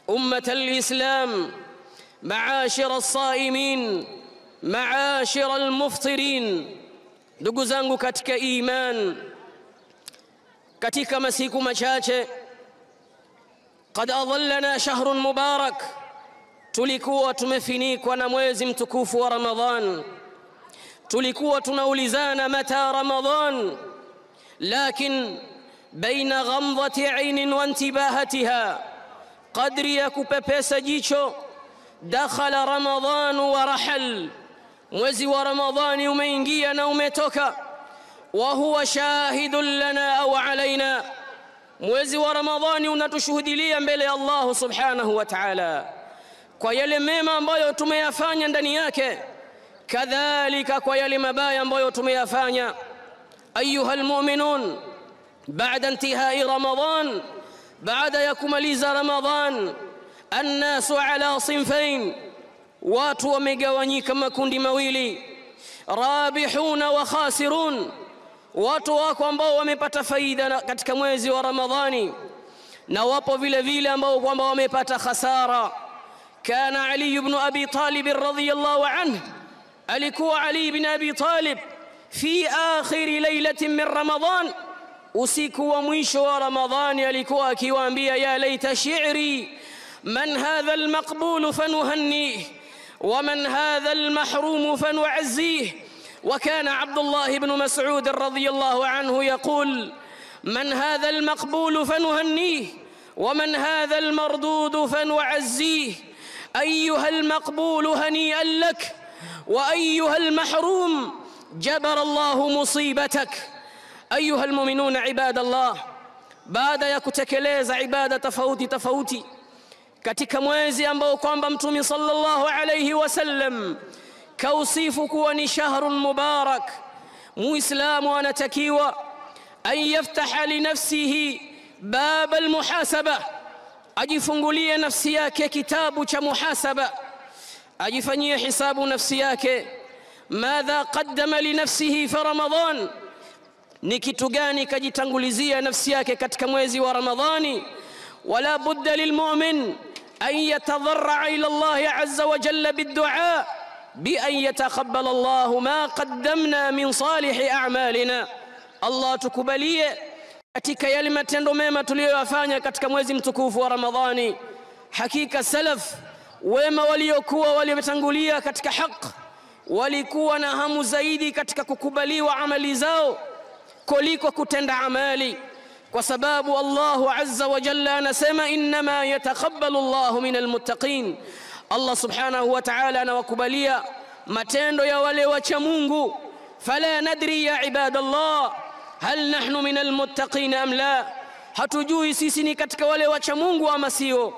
أمة الإسلام، معاشر الصائمين، معاشر المفطرين. Ndugu zangu katika iman, katika masiku machache qad adallana shahrun mubarak, tulikuwa tumefinikwa na mwezi mtukufu wa Ramadhan. Tulikuwa tunaulizana mata Ramadhan, lakin baina ghamdati ainin wa intibahatiha, qadri ya kupepesa jicho, dakhala Ramadhan wa rahal, mwezi wa Ramadhani umeingia na umetoka. Wa huwa shahidun lana au alaina, mwezi wa Ramadhani unatushuhudilia mbele ya Allah subhanahu wa ta'ala kwa yale mema ambayo tumeyafanya ndani yake, kadhalika kwa yale mabaya ambayo tumeyafanya. Ayuha almu'minun, baada intihai Ramadhan, baada ya kumaliza Ramadhan, annasu ala sinfain, watu wamegawanyika makundi mawili, rabihuna wa khasirun. Watu wako ambao wamepata faida katika mwezi wa Ramadhani, na wapo vile vile ambao kwamba wamepata khasara. Kana Ali ibn Abi Talib radhiyallahu anhu, alikuwa Ali ibn Abi Talib fi akhir laylatin min Ramadhan, usiku wa mwisho wa Ramadhani alikuwa akiwaambia, ya laita shi'ri man hadha almaqbul fanuhannih wa man hadha almahrum fanu'azzih. وكان عبد الله بن مسعود رضي الله عنه يقول: من هذا المقبول فنهنيه ومن هذا المردود فنعزيه. أيها المقبول هنيئا لك وأيها المحروم جبر الله مصيبتك. أيها المؤمنون عباد الله، بعد يكتكليز عبادة تفوتي katika mwezi ambao kwamba Mtume sallallahu alayhi wasallam kausifu kuwa ni shahrun mubarak, muislamu anatakiwa an yaftaha li nafsihi bab almuhasaba, ajifungulie nafsi yake kitabu cha muhasaba, ajifanyie hisabu nafsi yake. Madha qaddama li nafsihi fi Ramadhan, ni kitu gani kajitangulizia nafsi yake katika mwezi wa Ramadhani. Wala budda lilmu'min an yatadarra ila Allah azza wa jalla bid-du'a بأن يتقبل الله ما قدمنا من صالح أعمالنا. Allah tukubalie katika yale matendo mema tuliyoyafanya katika mwezi mtukufu wa Ramadhani. Hakika salaf wema waliokuwa waliotangulia katika haki walikuwa na hamu zaidi katika kukubaliwa amali zao kuliko kutenda amali, kwa sababu Allahu azza wa jalla anasema, innama yataqabbalu Allahu minal muttaqin. Allah subhanahu wa ta'ala anawakubalia matendo ya wale wacha Mungu. Fala nadri ya ibadallah hal nahnu minal muttaqin am la, hatujui sisi ni katika wale wacha Mungu ama sio.